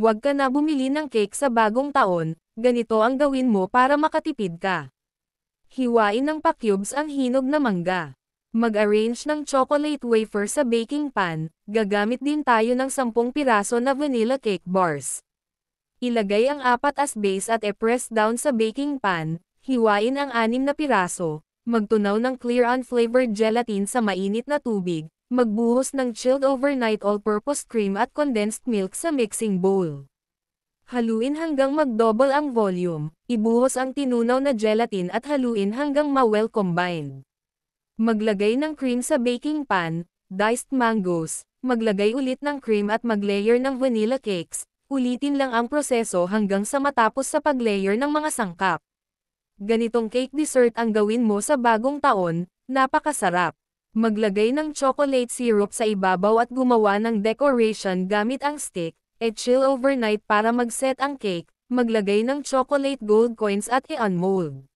Huwag ka na bumili ng cake sa bagong taon, ganito ang gawin mo para makatipid ka. Hiwain ng pa-cubes ang hinog na mangga. Mag-arrange ng chocolate wafer sa baking pan, gagamit din tayo ng 10 piraso na vanilla cake bars. Ilagay ang 4 as base at e-press down sa baking pan, hiwain ang 6 na piraso, magtunaw ng clear unflavored gelatin sa mainit na tubig, magbuhos ng chilled overnight all-purpose cream at condensed milk sa mixing bowl. Haluin hanggang mag-double ang volume, ibuhos ang tinunaw na gelatin at haluin hanggang ma-well combined. Maglagay ng cream sa baking pan, diced mangoes, maglagay ulit ng cream at mag-layer ng vanilla cakes, ulitin lang ang proseso hanggang sa matapos sa pag-layer ng mga sangkap. Ganitong cake dessert ang gawin mo sa bagong taon, napakasarap. Maglagay ng chocolate syrup sa ibabaw at gumawa ng decoration gamit ang stick, e-chill overnight para mag-set ang cake, maglagay ng chocolate gold coins at i-unmold.